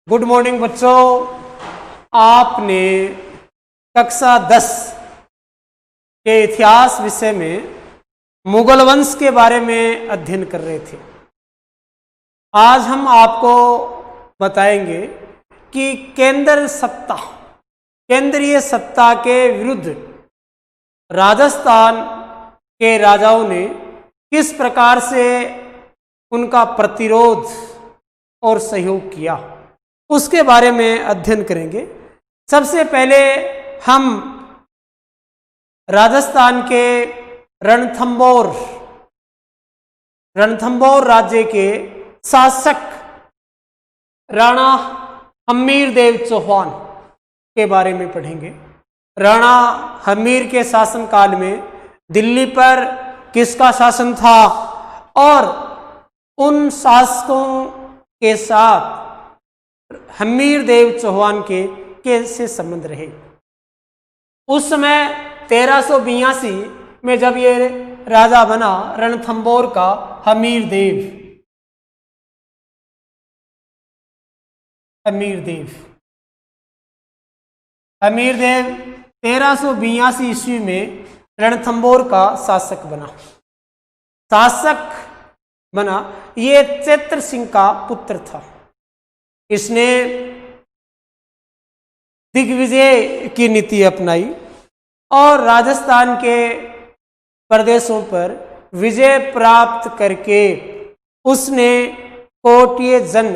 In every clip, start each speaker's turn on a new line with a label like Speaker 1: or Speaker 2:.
Speaker 1: Good morning बच्चों। आपने कक्षा 10 के इतिहास विषय में मुगल वंश के बारे में अध्ययन कर रहे थे। आज हम आपको बताएंगे कि केंद्रीय सत्ता के विरुद्ध राजस्थान के राजाओं ने किस प्रकार से उनका प्रतिरोध और सहयोग किया, उसके बारे में अध्ययन करेंगे। सबसे पहले हम राजस्थान के रणथंबोर राज्य के शासक राणा हमीर देव चौहान के बारे में पढ़ेंगे। राणा हमीर के शासनकाल में दिल्ली पर किसका शासन था और उन शासकों के साथ हमीर देव चौहान के कैसे संबंध रहे। उस समय 1382 में जब ये राजा बना रणथंबोर का हमीर देव 1382 ईस्वी में रणथंबोर का शासक बना। ये चैत्र सिंह का पुत्र था। इसने दिग्विजय की नीति अपनाई और राजस्थान के प्रदेशों पर विजय प्राप्त करके उसने कोटियजन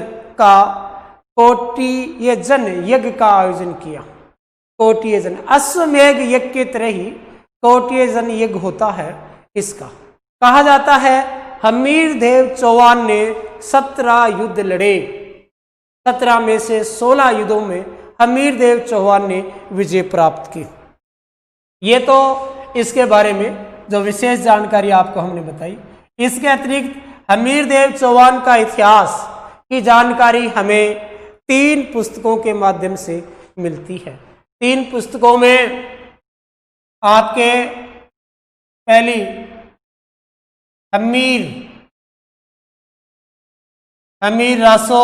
Speaker 1: यज्ञ का आयोजन किया। कोटियजन अश्वमेघ यज्ञ की तरह ही कोटियजन यज्ञ होता है। इसका कहा जाता है हमीर देव चौहान ने 17 युद्ध लड़े। 17 में से 16 युद्धों में हमीर देव चौहान ने विजय प्राप्त की। ये तो इसके बारे में जो विशेष जानकारी आपको हमने बताई। इसके अतिरिक्त हमीर देव चौहान का इतिहास की जानकारी हमें 3 पुस्तकों के माध्यम से मिलती है। 3 पुस्तकों में आपके पहली हमीर रासो,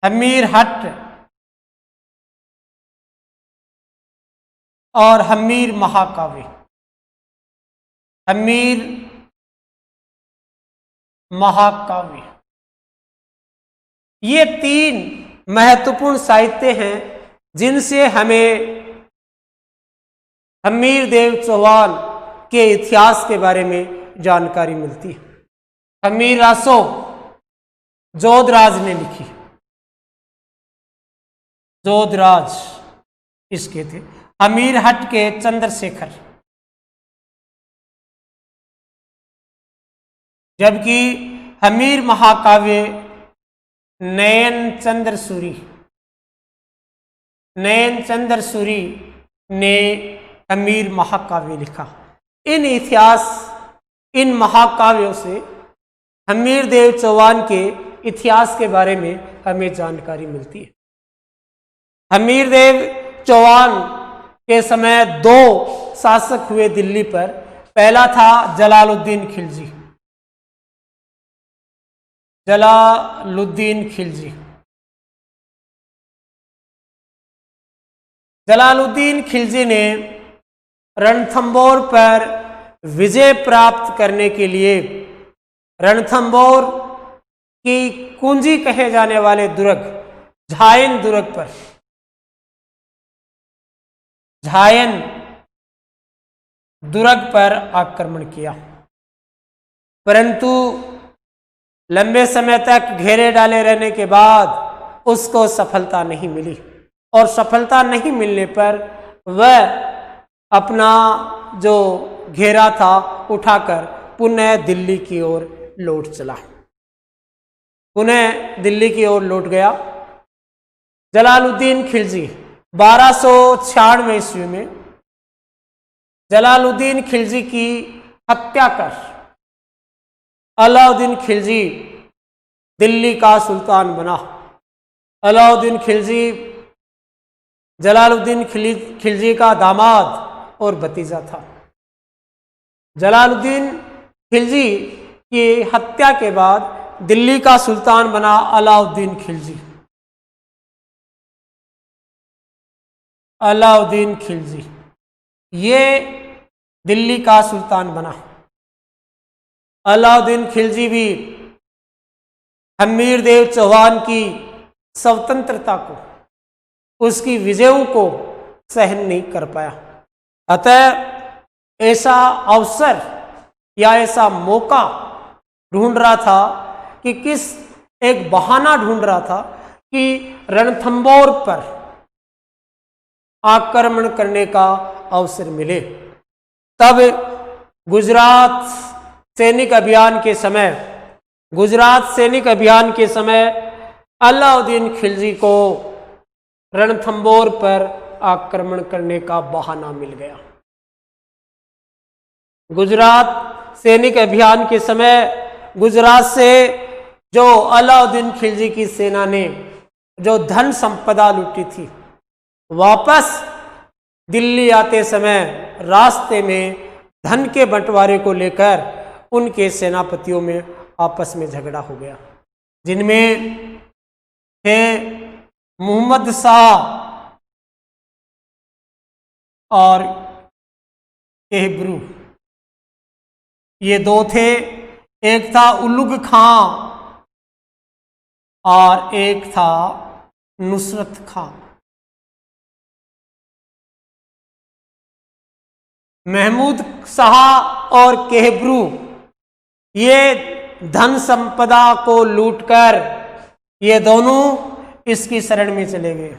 Speaker 1: हमीर हट्ट और हमीर महाकाव्य। ये 3 महत्वपूर्ण साहित्य हैं जिनसे हमें हमीर देव चौहान के इतिहास के बारे में जानकारी मिलती है। हमीर रासो जोधराज ने लिखी। जोधराज इसके थे। हमीर हट्ट के चंद्रशेखर, जबकि हमीर महाकाव्य नयन चंद्र सूरी ने हमीर महाकाव्य लिखा। इन महाकाव्यों से हमीर देव चौहान के इतिहास के बारे में हमें जानकारी मिलती है। हमीर देव चौहान के समय 2 शासक हुए दिल्ली पर। पहला था जलालुद्दीन खिलजी। जलालुद्दीन खिलजी ने रणथंबोर पर विजय प्राप्त करने के लिए रणथंबोर की कुंजी कहे जाने वाले झायन दुर्ग पर आक्रमण किया, परंतु लंबे समय तक घेरे डाले रहने के बाद उसको सफलता नहीं मिली और सफलता नहीं मिलने पर वह अपना जो घेरा था उठाकर पुनः दिल्ली की ओर लौट गया। जलालुद्दीन खिलजी 1296 ईस्वी में जलालुद्दीन खिलजी की हत्या कर अलाउद्दीन खिलजी दिल्ली का सुल्तान बना। अलाउद्दीन खिलजी जलालुद्दीन खिलजी का दामाद और भतीजा था। जलालुद्दीन खिलजी की हत्या के बाद दिल्ली का सुल्तान बना अलाउद्दीन खिलजी। अलाउद्दीन खिलजी ये दिल्ली का सुल्तान बना। अलाउद्दीन खिलजी भी हमीर देव चौहान की स्वतंत्रता को, उसकी विजयों को सहन नहीं कर पाया। अतः ऐसा अवसर या ऐसा मौका ढूंढ रहा था कि एक बहाना ढूंढ रहा था कि रणथंभौर पर आक्रमण करने का अवसर मिले। तब गुजरात सैनिक अभियान के समय अलाउद्दीन खिलजी को रणथंभौर पर आक्रमण करने का बहाना मिल गया। गुजरात सैनिक अभियान के समय गुजरात से जो अलाउद्दीन खिलजी की सेना ने जो धन संपदा लूटी थी, वापस दिल्ली आते समय रास्ते में धन के बंटवारे को लेकर उनके सेनापतियों में आपस में झगड़ा हो गया, जिनमें थे मोहम्मद शाह और केहब्रू। ये दो थे, एक था उलुग खां और एक था नुसरत खां। महमूद शाह और केहब्रू ये धन संपदा को लूटकर ये दोनों इसकी शरण में चले गए।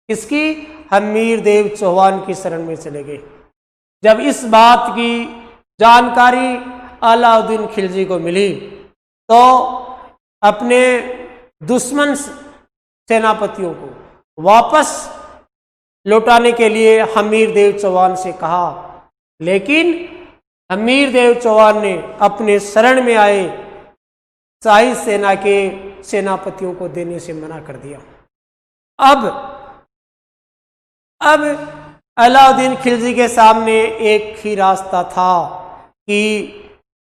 Speaker 1: इसकी हमीर देव चौहान की शरण में चले गए। जब इस बात की जानकारी अलाउद्दीन खिलजी को मिली तो अपने दुश्मन सेनापतियों को वापस लौटाने के लिए हमीर देव चौहान से कहा, लेकिन हमीर देव चौहान ने अपने शरण में आए शाही सेना के सेनापतियों को देने से मना कर दिया। अब अलाउद्दीन खिलजी के सामने एक ही रास्ता था कि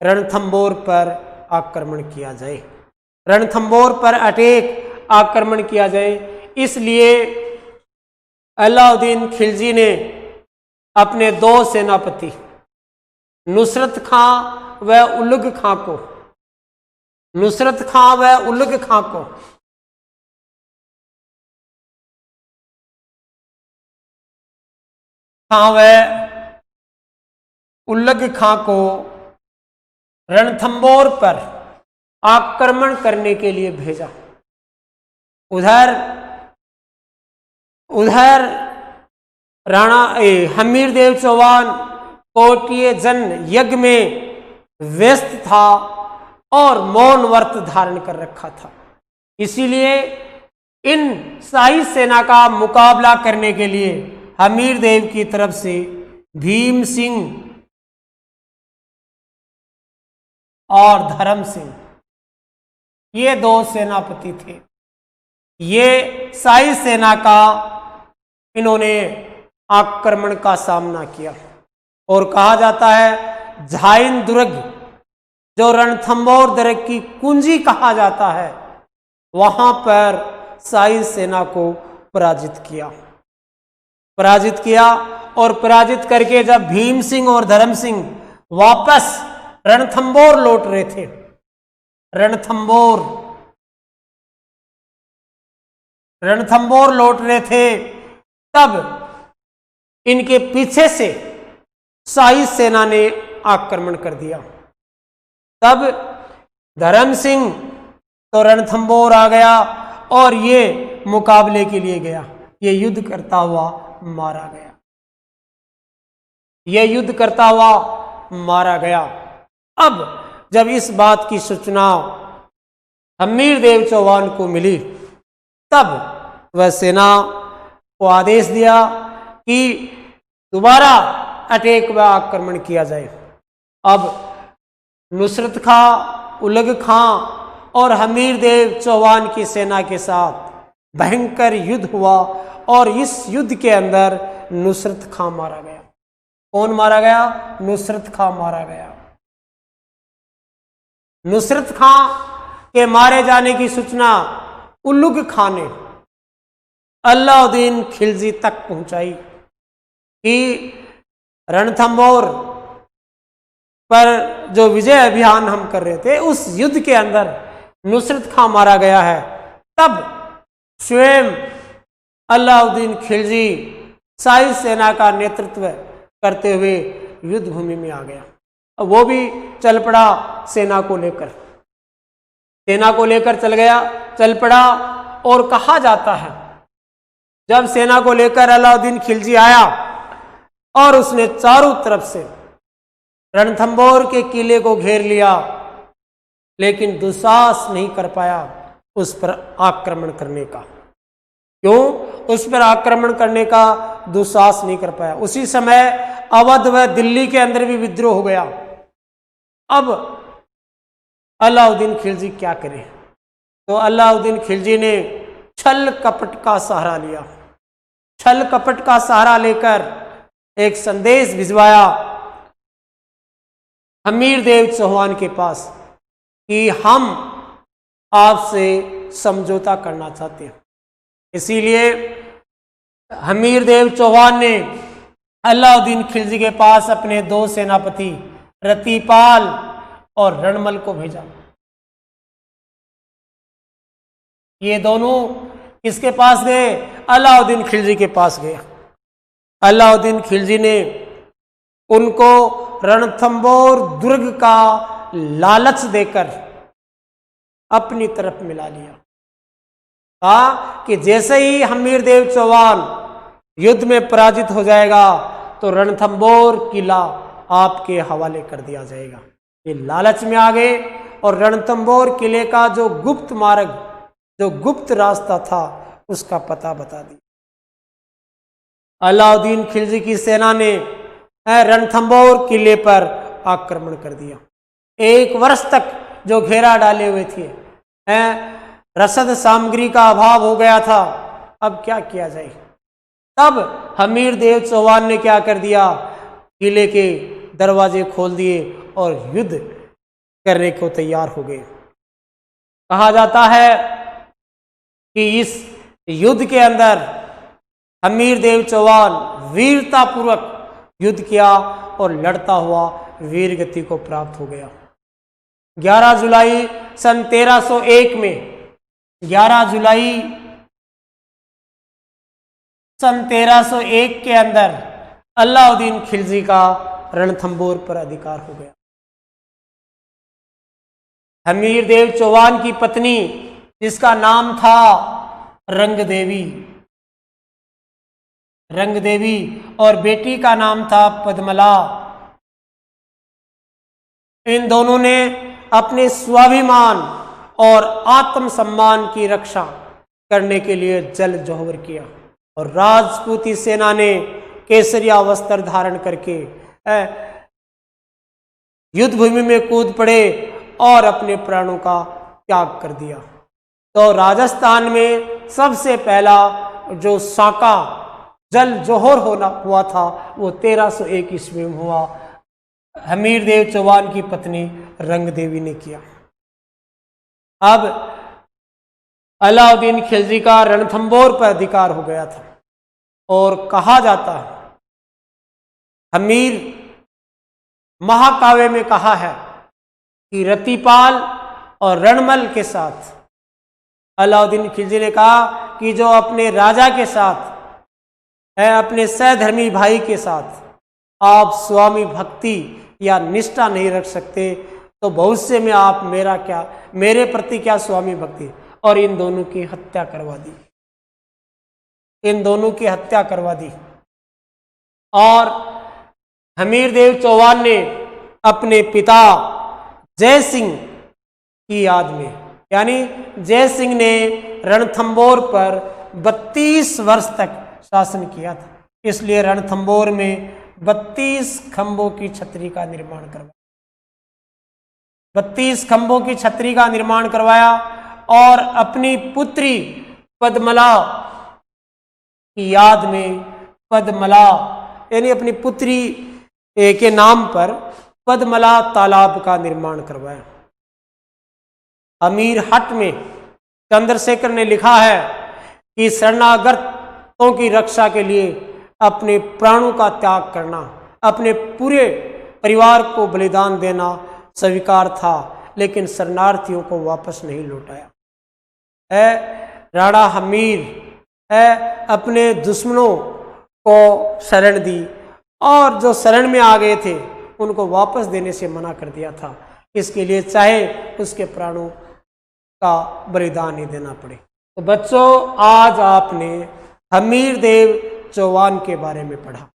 Speaker 1: रणथंभौर पर आक्रमण किया जाए, रणथंभौर पर अटैक आक्रमण किया जाए। इसलिए अलाउद्दीन खिलजी ने अपने दो सेनापति नुसरत खां व उलुग खां को रणथंभौर पर आक्रमण करने के लिए भेजा। उधर राणा हमीर देव चौहान कोटिये जन यज्ञ में व्यस्त था और मौन व्रत धारण कर रखा था। इसीलिए इन शाही सेना का मुकाबला करने के लिए हमीर देव की तरफ से भीम सिंह और धर्म सिंह ये दो सेनापति थे। ये शाही सेना का इन्होंने आक्रमण का सामना किया और कहा जाता है झाइन दुर्ग, जो रणथंभौर दुर्ग की कुंजी कहा जाता है, वहां पर शाही सेना को पराजित किया और पराजित करके जब भीम सिंह और धर्म सिंह वापस रणथंभौर लौट रहे थे, रणथंभौर लौट रहे थे, तब इनके पीछे से शाही सेना ने आक्रमण कर दिया। तब धर्म सिंह तो रणथंभौर आ गया और ये मुकाबले के लिए गया। ये युद्ध करता हुआ मारा गया। अब जब इस बात की सूचना हमीर देव चौहान को मिली, तब वह सेना को आदेश दिया कि दोबारा अटैक व आक्रमण किया जाए। अब नुसरत खां, उलग खां और हमीर देव चौहान की सेना के साथ भयंकर युद्ध हुआ और इस युद्ध के अंदर नुसरत खां मारा गया। कौन मारा गया? नुसरत खां मारा गया। नुसरत खां के मारे जाने की सूचना उलुग खां ने अलाउद्दीन खिलजी तक पहुंचाई कि रणथंबोर पर जो विजय अभियान हम कर रहे थे उस युद्ध के अंदर नुसरत खां मारा गया है। तब स्वयं अलाउद्दीन खिलजी शाही सेना का नेतृत्व करते हुए युद्ध भूमि में आ गया। वो भी चल पड़ा सेना को लेकर चल पड़ा। और कहा जाता है जब सेना को लेकर अलाउद्दीन खिलजी आया और उसने चारों तरफ से रणथंबोर के किले को घेर लिया, लेकिन दुस्साहस नहीं कर पाया उस पर आक्रमण करने का। क्यों उस पर आक्रमण करने का दुस्साहस नहीं कर पाया? उसी समय अवध व दिल्ली के अंदर भी विद्रोह हो गया। अब अलाउद्दीन खिलजी क्या करे? तो अलाउद्दीन खिलजी ने छल कपट का सहारा लिया। छल कपट का सहारा लेकर एक संदेश भिजवाया हमीर देव चौहान के पास कि हम आपसे समझौता करना चाहते हैं। इसीलिए हमीर देव चौहान ने अलाउद्दीन खिलजी के पास अपने 2 सेनापति रतिपाल और रणमल को भेजा। ये दोनों किसके पास गए? अलाउद्दीन खिलजी के पास गए। अलाउद्दीन खिलजी ने उनको रणथंबोर दुर्ग का लालच देकर अपनी तरफ मिला लिया। कहा कि जैसे ही हमीर देव चौहान युद्ध में पराजित हो जाएगा तो रणथंबोर किला आपके हवाले कर दिया जाएगा। ये लालच में आ गए और रणथंबोर किले का जो गुप्त मार्ग, जो गुप्त रास्ता था, उसका पता बता दिया। अलाउद्दीन खिलजी की सेना ने रणथंबोर किले पर आक्रमण कर दिया। 1 वर्ष तक जो घेरा डाले हुए थे, रसद सामग्री का अभाव हो गया था। अब क्या किया जाए? तब हमीर देव चौहान ने क्या कर दिया? किले के दरवाजे खोल दिए और युद्ध करने को तैयार हो गए। कहा जाता है कि इस युद्ध के अंदर हमीर देव चौहान वीरतापूर्वक युद्ध किया और लड़ता हुआ वीर गति को प्राप्त हो गया। 11 जुलाई सन 1301 में 11 जुलाई सन 1301 के अंदर अलाउद्दीन खिलजी का रणथंबोर पर अधिकार हो गया। हमीर देव चौहान की पत्नी, जिसका नाम था रंग देवी और बेटी का नाम था पद्मला, इन दोनों ने अपने स्वाभिमान और आत्मसम्मान की रक्षा करने के लिए जल जोहर किया और राजपूती सेना ने केसरिया वस्त्र धारण करके युद्ध भूमि में कूद पड़े और अपने प्राणों का त्याग कर दिया। तो राजस्थान में सबसे पहला जो साका जल जोहर हुआ था वो 1301 ईस्वी में हुआ। हमीर देव चौहान की पत्नी रंग देवी ने किया। अब अलाउद्दीन खिलजी का रणथंबोर पर अधिकार हो गया था और कहा जाता है, हमीर महाकाव्य में कहा है कि रतिपाल और रणमल के साथ अलाउद्दीन खिलजी ने कहा कि जो अपने राजा के साथ है, अपने सहधर्मी भाई के साथ आप स्वामी भक्ति या निष्ठा नहीं रख सकते तो भविष्य में आप मेरे प्रति क्या स्वामी भक्ति। और इन दोनों की हत्या करवा दी। और हमीर देव चौहान ने अपने पिता जय सिंह की याद में, यानी जय सिंह ने रणथंबोर पर 32 वर्ष तक शासन किया था, इसलिए रणथंबोर में 32 खंभों की छतरी का निर्माण करवाया। 32 खंभों की छतरी का निर्माण करवाया और अपनी पुत्री पद्मला की याद में पद्मला यानी अपनी पुत्री के नाम पर पद्मला तालाब का निर्माण करवाया। अमीर हट में चंद्रशेखर ने लिखा है कि शरणागतों की रक्षा के लिए अपने प्राणों का त्याग करना, अपने पूरे परिवार को बलिदान देना स्वीकार था, लेकिन शरणार्थियों को वापस नहीं लौटाया। राणा हमीर अपने दुश्मनों को शरण दी और जो शरण में आ गए थे उनको वापस देने से मना कर दिया था। इसके लिए चाहे उसके प्राणों का बलिदान ही देना पड़े। तो बच्चों, आज आपने हमीरदेव चौहान के बारे में पढ़ा।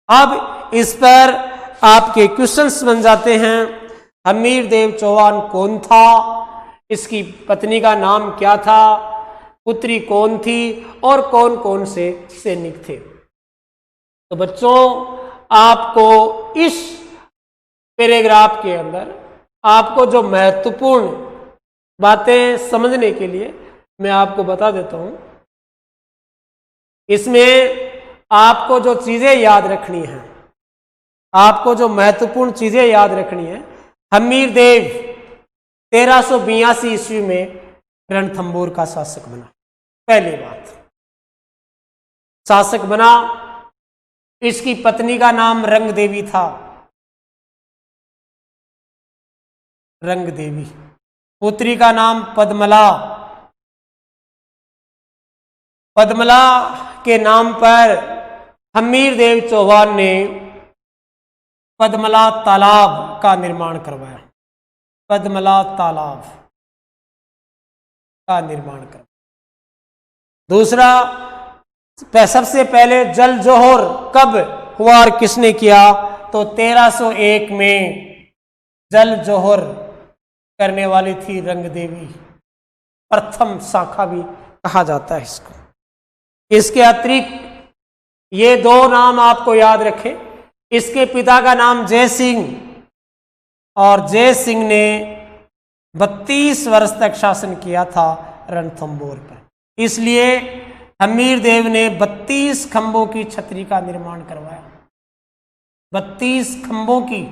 Speaker 1: अब इस पर आपके क्वेश्चंस बन जाते हैं। हमीरदेव चौहान कौन था? इसकी पत्नी का नाम क्या था? पुत्री कौन थी? और कौन कौन से सैनिक थे? तो बच्चों, आपको इस पैराग्राफ के अंदर आपको जो महत्वपूर्ण बातें समझने के लिए मैं आपको बता देता हूं। इसमें आपको जो चीजें याद रखनी है, आपको जो महत्वपूर्ण चीजें याद रखनी है, हमीरदेव 1382 ईस्वी में रणथंभौर का शासक बना। पहली बात, शासक बना। इसकी पत्नी का नाम रंगदेवी था, रंगदेवी। पुत्री का नाम पद्मला। पद्मला के नाम पर हमीरदेव चौहान ने पद्मला तालाब का निर्माण करवाया। पद्मला तालाब का निर्माण करवाया। दूसरा, सबसे पहले जल जोहर कब हुआ और किसने किया? तो 1301 में जल जोहर करने वाली थी रंगदेवी। प्रथम शाखा भी कहा जाता है इसको। इसके अतिरिक्त ये दो नाम आपको याद रखें। इसके पिता का नाम जय सिंह, और जय सिंह ने 32 वर्ष तक शासन किया था रणथंभौर पर। इसलिए हमीरदेव ने 32 खंभों की छतरी का निर्माण करवाया। 32 खंभों की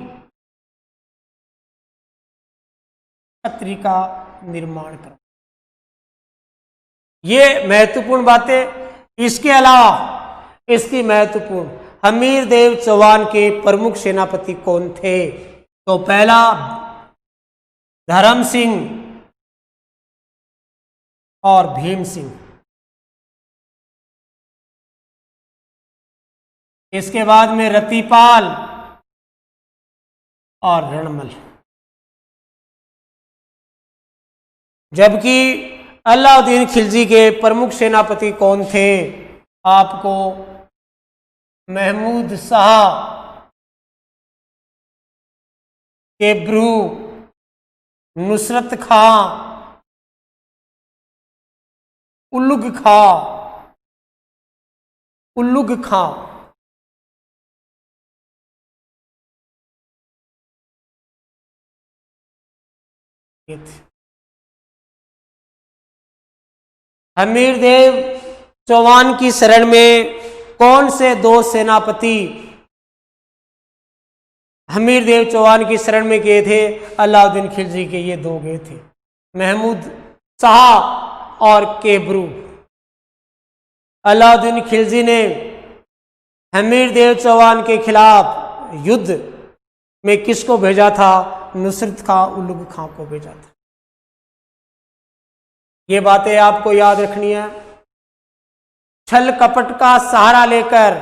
Speaker 1: छतरी का निर्माण करवाया। ये महत्वपूर्ण बातें। इसके अलावा इसकी महत्वपूर्ण, हमीरदेव चौहान के प्रमुख सेनापति कौन थे? तो पहला धर्म सिंह और भीम सिंह। इसके बाद में रतिपाल और रणमल। जबकि अलाउद्दीन खिलजी के प्रमुख सेनापति कौन थे? आपको महमूद शाह, केब्रू, नुसरत खां, उल्लुग खां ये थे। हमीरदेव चौहान की शरण में कौन से दो सेनापति हमीरदेव चौहान की शरण में गए थे? अलाउद्दीन खिलजी के ये दो गए थे, महमूद शाह और केब्रू। अलाउद्दीन खिलजी ने हमीरदेव चौहान के खिलाफ युद्ध में किसको भेजा था? नुसरत खां, उल्लुग खां को भेजा था। ये बातें आपको याद रखनी है। छल कपट का सहारा लेकर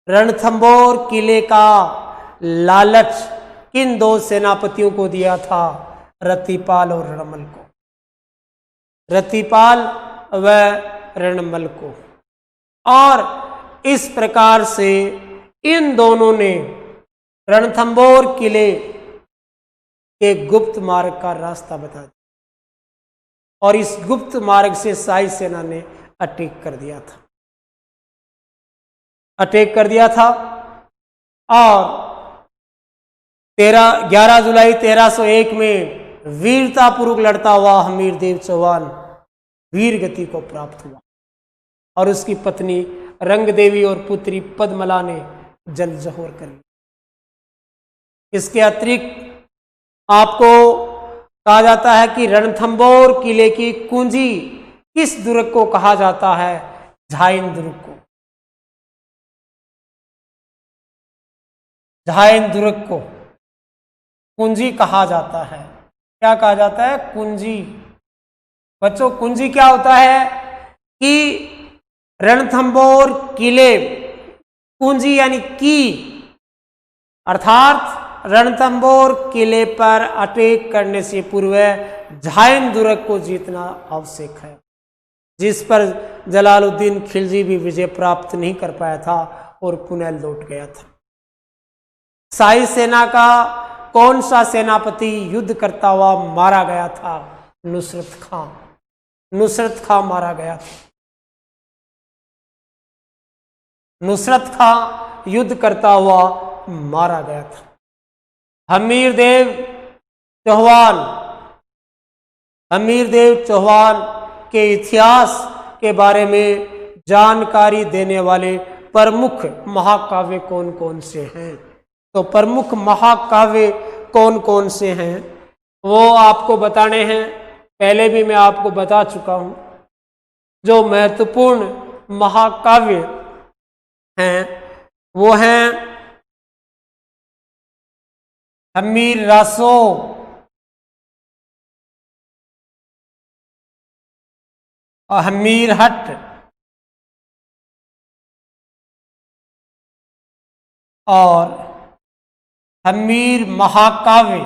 Speaker 1: रणथंभौर किले का लालच किन दो सेनापतियों को दिया था? रतिपाल और रणमल को। रतिपाल व रणमल को। और इस प्रकार से इन दोनों ने रणथंभौर किले के गुप्त मार्ग का रास्ता बता दिया, और इस गुप्त मार्ग से शाही सेना ने अटैक कर दिया था। और 11 जुलाई 1301 में वीरतापूर्वक लड़ता हुआ हमीरदेव चौहान वीर गति को प्राप्त हुआ, और उसकी पत्नी रंगदेवी और पुत्री पद्मला ने जल जोहर कर लिया। इसके अतिरिक्त आपको कहा जाता है कि रणथंबोर किले की कुंजी किस दुर्ग को कहा जाता है? झाइन दुर्ग को। झाइन दुर्ग को कुंजी कहा जाता है। क्या कहा जाता है? कुंजी। बच्चों, कुंजी क्या होता है कि रणथंबोर किले, कुंजी यानी की, अर्थात रणथंबोर किले पर अटैक करने से पूर्व झाइन दुर्ग को जीतना आवश्यक है, जिस पर जलालुद्दीन खिलजी भी विजय प्राप्त नहीं कर पाया था और पुनः लौट गया था। शाही सेना का कौन सा सेनापति युद्ध करता हुआ मारा गया था? नुसरत खां। नुसरत खां मारा गया था। नुसरत खां युद्ध करता हुआ मारा गया था। हमीर देव चौहान, हमीर देव चौहान के इतिहास के बारे में जानकारी देने वाले प्रमुख महाकाव्य कौन कौन से हैं? तो प्रमुख महाकाव्य कौन कौन से हैं वो आपको बताने हैं। पहले भी मैं आपको बता चुका हूं। जो महत्वपूर्ण महाकाव्य हैं वो हैं हमीर रासो, हमीर हट और हमीर महाकाव्य।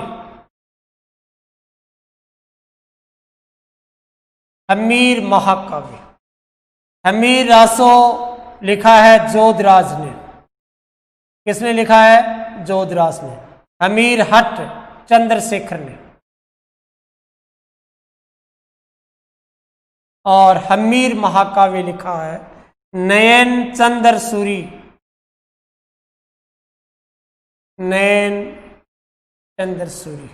Speaker 1: हमीर महाकाव्य। हमीर रासो लिखा है जोधराज ने। किसने लिखा है? जोधराज ने। हमीर हट चंद्रशेखर ने। और हमीर महाकाव्य लिखा है नयन चंद्र सूरी। नयन चंद्र सूरी,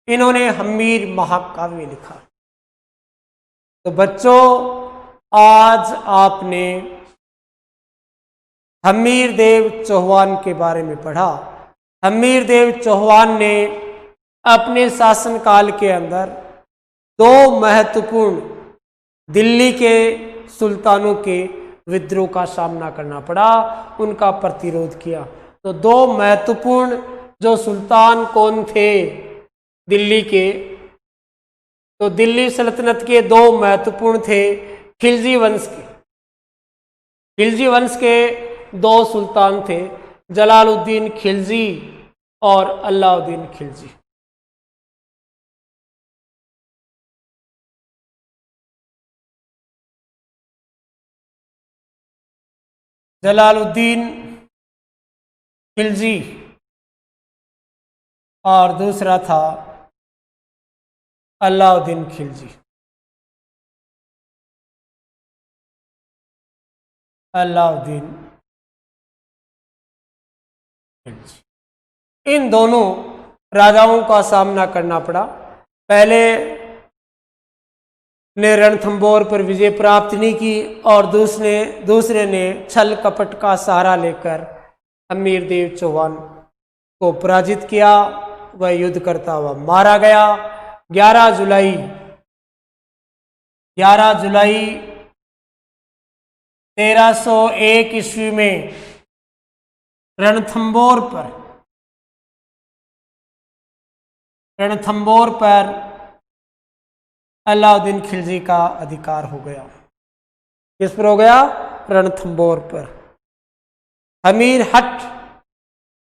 Speaker 1: इन्होंने हमीर महाकाव्य लिखा। तो बच्चों, आज आपने हमीर देव चौहान के बारे में पढ़ा। हमीर देव चौहान ने अपने शासनकाल के अंदर दो महत्वपूर्ण दिल्ली के सुल्तानों के विद्रोह का सामना करना पड़ा, उनका प्रतिरोध किया। तो दो महत्वपूर्ण जो सुल्तान कौन थे दिल्ली के? तो दिल्ली सल्तनत के दो महत्वपूर्ण थे खिलजी वंश के। खिलजी वंश के दो सुल्तान थे, जलालुद्दीन खिलजी और अलाउद्दीन खिलजी। जलालुद्दीन खिलजी और दूसरा था अलाउद्दीन खिलजी। अलाउद्दीन खिलजी। इन दोनों राजाओं का सामना करना पड़ा। पहले ने रणथंबोर पर विजय प्राप्त नहीं की और दूसरे ने छल कपट का सहारा लेकर हमीर देव चौहान को पराजित किया। वह युद्ध करता हुआ मारा गया। 11 जुलाई 1301 ईस्वी में रणथंबोर पर अलाउद्दीन खिलजी का अधिकार हो गया। किस पर हो गया? रणथंबोर पर। हमीर हट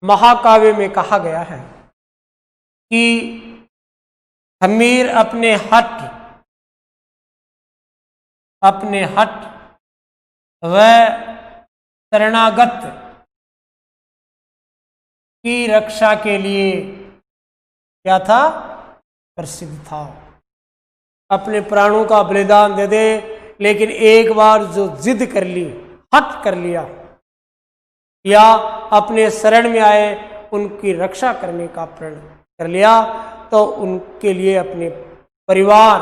Speaker 1: महाकाव्य में कहा गया है कि हमीर अपने हट व शरणागत की रक्षा के लिए क्या था? प्रसिद्ध था। अपने प्राणों का बलिदान दे दे, लेकिन एक बार जो जिद कर ली, हट कर लिया या अपने शरण में आए उनकी रक्षा करने का प्रण कर लिया, तो उनके लिए अपने परिवार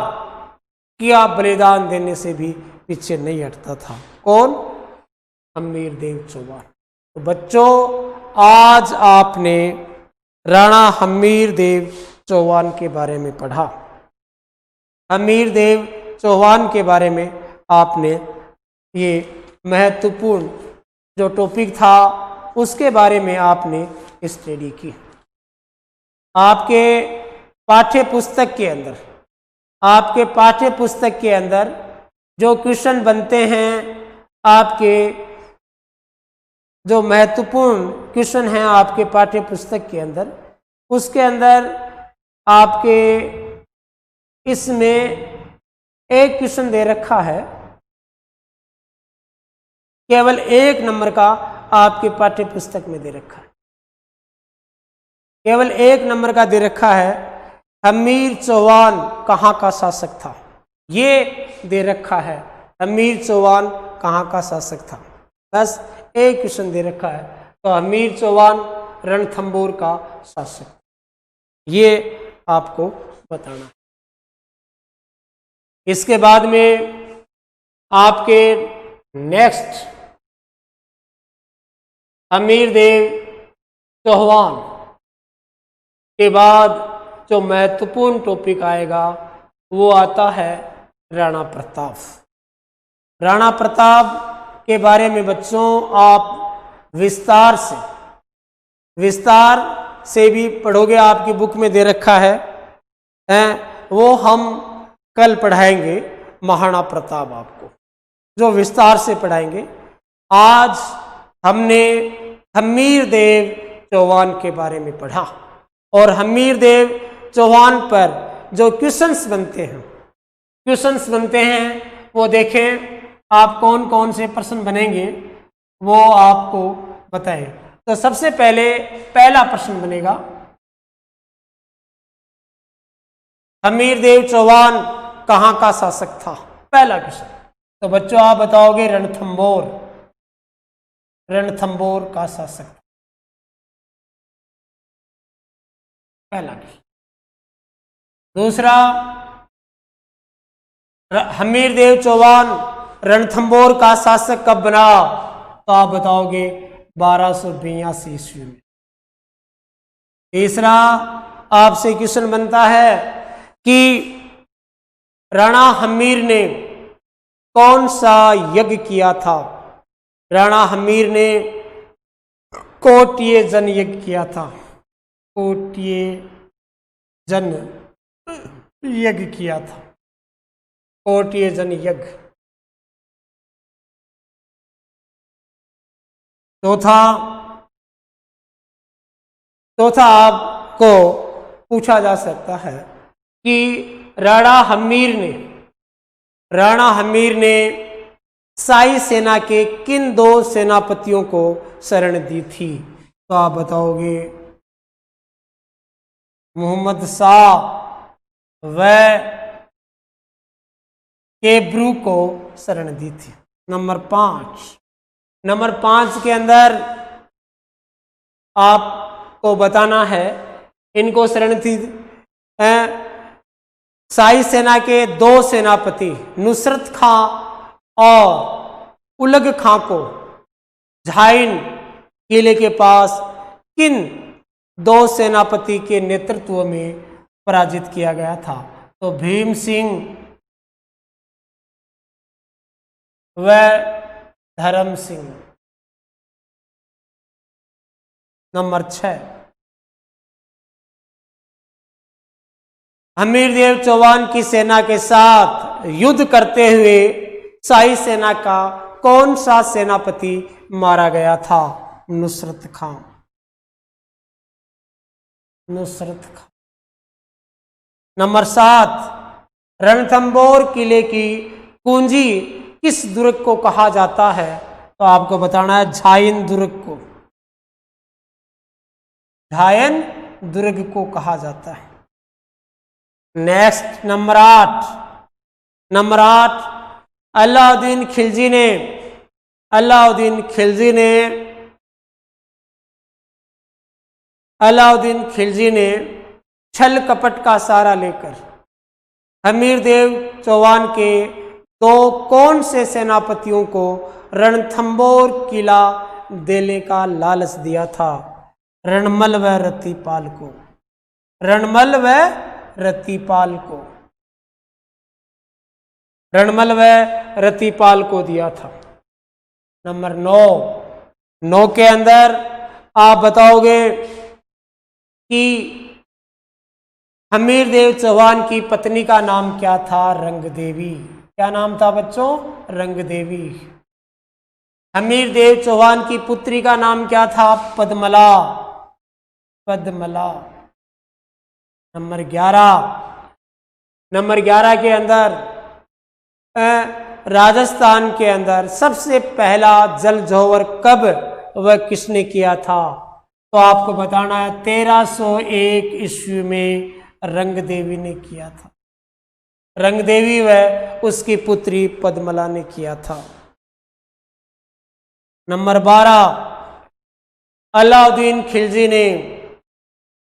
Speaker 1: किया बलिदान देने से भी पीछे नहीं हटता था। कौन? हमीर देव चौहान। तो बच्चों, आज आपने राणा हमीर देव चौहान के बारे में पढ़ा। हमीर देव चौहान के बारे में आपने ये महत्वपूर्ण जो टॉपिक था उसके बारे में आपने स्टडी की। आपके पाठ्य पुस्तक के अंदर जो क्वेश्चन बनते हैं, आपके जो महत्वपूर्ण क्वेश्चन हैं आपके पाठ्य पुस्तक के अंदर, उसके अंदर आपके इसमें एक क्वेश्चन दे रखा है, केवल 1 नंबर का आपके पाठ्य पुस्तक में दे रखा है, केवल 1 नंबर का दे रखा है, हमीर चौहान कहाँ का शासक था। ये दे रखा है, हमीर चौहान कहाँ का शासक था। बस एक क्वेश्चन दे रखा है, तो हमीर चौहान रणथंभौर का शासक, ये आपको बताना है। इसके बाद में आपके नेक्स्ट हमीर देव चौहान के बाद जो महत्वपूर्ण टॉपिक आएगा वो आता है राणा प्रताप। राणा प्रताप के बारे में बच्चों आप विस्तार से भी पढ़ोगे, आपकी बुक में दे रखा है, वो हम कल पढ़ाएंगे महाराणा प्रताप आपको, जो विस्तार से पढ़ाएंगे। आज हमने हमीर देव चौहान के बारे में पढ़ा और हमीर देव चौहान पर जो क्वेश्चंस बनते हैं वो देखें, आप कौन कौन से प्रश्न बनेंगे वो आपको बताएं। तो सबसे पहला प्रश्न बनेगा, हमीर देव चौहान कहाँ का शासक था। पहला क्वेश्चन, तो बच्चों आप बताओगे रणथंभौर का शासक था। पहला क्वेश्चन। दूसरा, हमीर देव चौहान रणथंभौर का शासक कब बना, तो आप बताओगे 1282 ईस्वी में। तीसरा, आपसे क्वेश्चन बनता है कि राणा हमीर ने कौन सा यज्ञ किया था। राणा हमीर ने कोटिये जन यज्ञ किया था, कोटिये जन यज्ञ किया था, कोटिये जन यज्ञ। चौथा आपको पूछा जा सकता है कि राणा हमीर ने शाही सेना के किन 2 सेनापतियों को शरण दी थी, तो आप बताओगे मोहम्मद शाह व केब्रू को शरण दी थी। नंबर 5 के अंदर आपको बताना है, इनको शरण थी शाही सेना के 2 सेनापति नुसरत खां और उलग खां को झाइन किले के पास किन 2 सेनापति के नेतृत्व में पराजित किया गया था, तो भीम सिंह व धर्म सिंह। नंबर 6, हमीर देव चौहान की सेना के साथ युद्ध करते हुए शाही सेना का कौन सा सेनापति मारा गया था, नुसरत खां। नंबर 7, रणथंभौर किले की कुंजी किस दुर्ग को कहा जाता है, तो आपको बताना है झायन दुर्ग को कहा जाता है। नेक्स्ट, नंबर 8, अलाउद्दीन खिलजी ने छल कपट का सहारा लेकर हमीर देव चौहान के 2 कौन से सेनापतियों को रणथंभौर किला देने का लालच दिया था, रणमल व रतिपाल को। रणमल व रतिपाल को दिया था। नंबर 9 के अंदर आप बताओगे कि हमीरदेव चौहान की पत्नी का नाम क्या था? रंगदेवी। क्या नाम था बच्चों? रंगदेवी। हमीरदेव चौहान की पुत्री का नाम क्या था? पद्मला। पद्मला। नंबर 11 के अंदर राजस्थान के अंदर सबसे पहला जल जौहर कब व किसने किया था? तो आपको बताना है 1301 ईस्वी में रंगदेवी ने किया था। रंगदेवी व उसकी पुत्री पद्मला ने किया था। नंबर 12 अलाउद्दीन खिलजी ने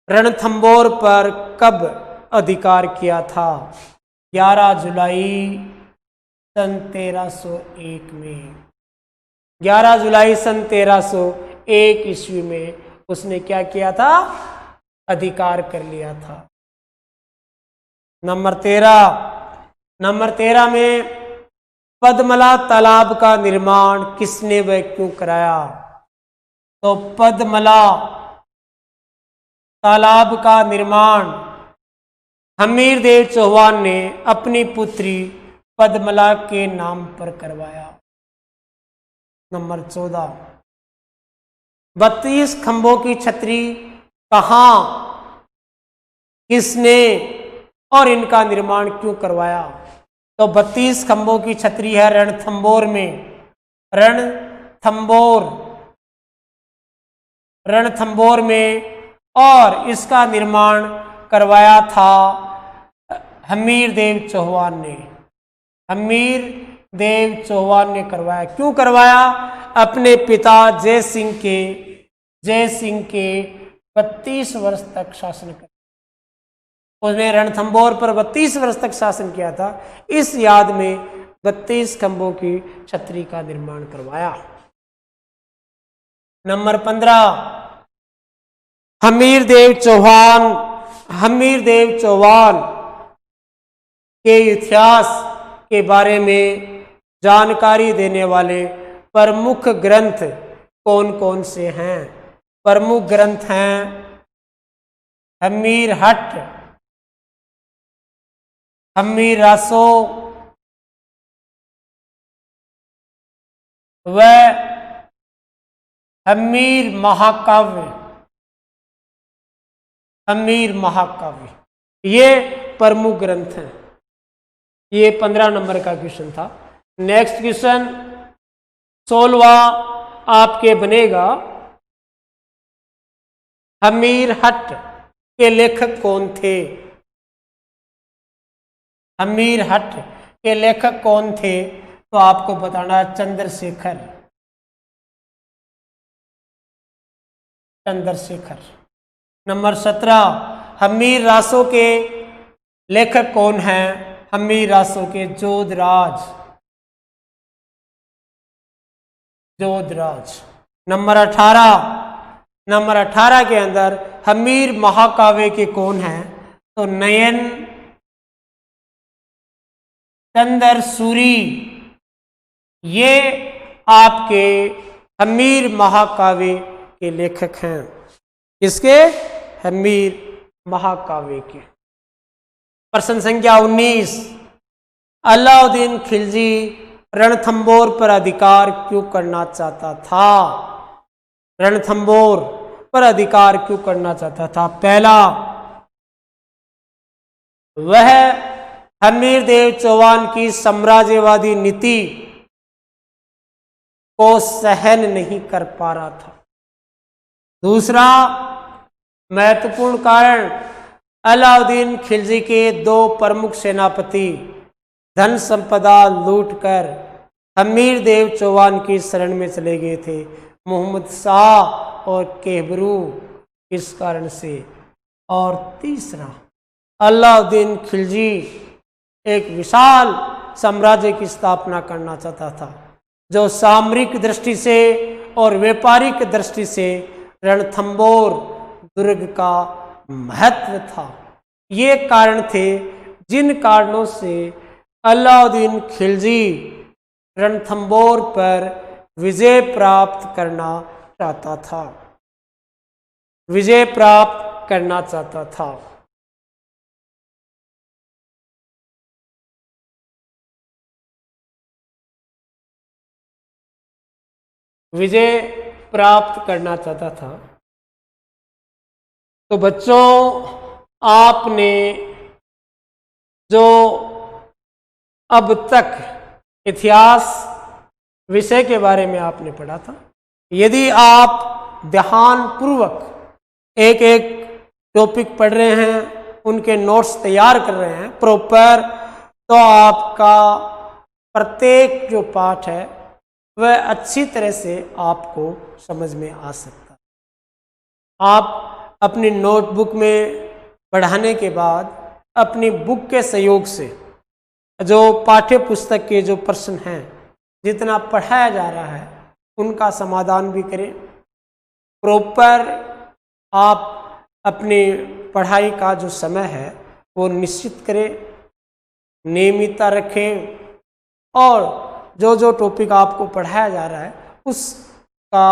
Speaker 1: रणथंबोर पर कब अधिकार किया था? 11 जुलाई सन 1301 में। 11 जुलाई सन 1301 ईस्वी में उसने क्या किया था? अधिकार कर लिया था। नंबर 13 में पद्मला तालाब का निर्माण किसने व क्यों कराया? तो पद्मला तालाब का निर्माण हमीरदेव चौहान ने अपनी पुत्री पद्मला के नाम पर करवाया। नंबर 14 32 खंभों की छतरी कहाँ, किसने और इनका निर्माण क्यों करवाया? तो 32 खंभों की छतरी है रणथंबोर में। रणथंबोर में, और इसका निर्माण करवाया था हमीरदेव चौहान ने। हमीरदेव चौहान ने करवाया। क्यों करवाया? अपने पिता जय सिंह के 32 वर्ष तक शासन कर, उसने रणथंबोर पर 32 वर्ष तक शासन किया था। इस याद में 32 खंभों की छतरी का निर्माण करवाया। नंबर 15 हमीरदेव चौहान के इतिहास के बारे में जानकारी देने वाले प्रमुख ग्रंथ कौन कौन से हैं? प्रमुख ग्रंथ हैं हमीरहट्ट, हमीरासो व हमीर महाकाव्य। ये प्रमुख ग्रंथ हैं। ये 15 नंबर का क्वेश्चन था। नेक्स्ट क्वेश्चन 16वां आपके बनेगा हमीरहट्ट के लेखक कौन थे? हमीरहट्ट के लेखक कौन थे? तो आपको बताना है चंद्रशेखर। नंबर 17 हमीरासो के लेखक कौन हैं? हमीरासो के जोधराज। नंबर 18 के अंदर हमीर महाकाव्य के कौन हैं? तो नयन चंद्र सूरी। ये आपके हमीर महाकाव्य के लेखक हैं। किसके? हमीर महाकाव्य के। प्रश्न संख्या 19 अलाउद्दीन खिलजी रणथंबोर पर अधिकार क्यों करना चाहता था? रणथंबोर पर अधिकार क्यों करना चाहता था? पहला, वह हमीरदेव चौहान की साम्राज्यवादी नीति को सहन नहीं कर पा रहा था। दूसरा महत्वपूर्ण कारण, अलाउद्दीन खिलजी के 2 प्रमुख सेनापति धन संपदा लूटकर हमीरदेव चौहान की शरण में चले गए थे, मोहम्मद शाह और केहबरू। इस कारण से। और तीसरा, अलाउद्दीन खिलजी एक विशाल साम्राज्य की स्थापना करना चाहता था, जो सामरिक दृष्टि से और व्यापारिक दृष्टि से रणथंबोर दुर्ग का महत्व था। ये कारण थे जिन कारणों से अलाउद्दीन खिलजी रणथंबोर पर विजय प्राप्त करना चाहता था। विजय प्राप्त करना चाहता था। विजय प्राप्त करना चाहता था। तो बच्चों, आपने जो अब तक इतिहास विषय के बारे में आपने पढ़ा था, यदि आप ध्यानपूर्वक एक एक टॉपिक पढ़ रहे हैं, उनके नोट्स तैयार कर रहे हैं प्रॉपर, तो आपका प्रत्येक जो पाठ है वह अच्छी तरह से आपको समझ में आ सकता है। आप अपनी नोटबुक में पढ़ाने के बाद अपनी बुक के सहयोग से जो पाठ्य पुस्तक के जो प्रश्न हैं, जितना पढ़ाया जा रहा है, उनका समाधान भी करें। प्रॉपर आप अपनी पढ़ाई का जो समय है वो निश्चित करें, नियमितता रखें, और जो जो टॉपिक आपको पढ़ाया जा रहा है उसका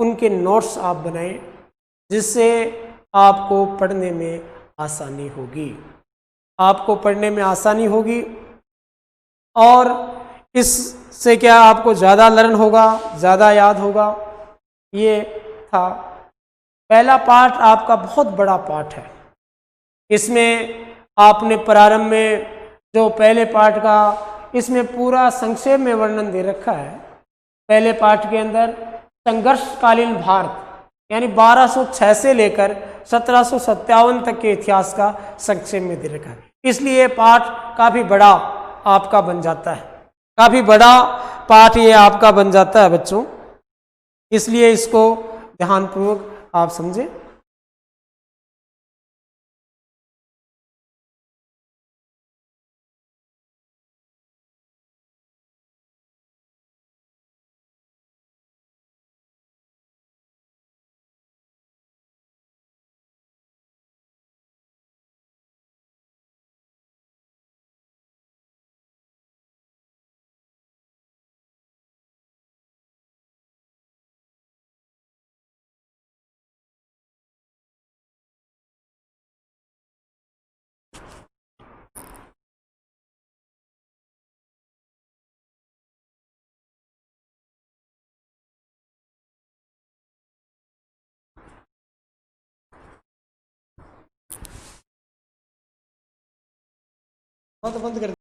Speaker 1: उनके नोट्स आप बनाएं, जिससे आपको पढ़ने में आसानी होगी। आपको पढ़ने में आसानी होगी और इससे क्या आपको ज़्यादा लर्न होगा, ज़्यादा याद होगा। ये था पहला पार्ट, आपका बहुत बड़ा पार्ट है। इसमें आपने प्रारंभ में जो पहले पार्ट का, इसमें पूरा संक्षेप में वर्णन दे रखा है। पहले पार्ट के अंदर संघर्षकालीन भारत यानी 1206 से लेकर 1757 तक के इतिहास का संक्षेप में दे रखा है। इसलिए पाठ काफ़ी बड़ा आपका बन जाता है, काफ़ी बड़ा पाठ ये आपका बन जाता है बच्चों। इसलिए इसको ध्यानपूर्वक आप समझें। बंद कर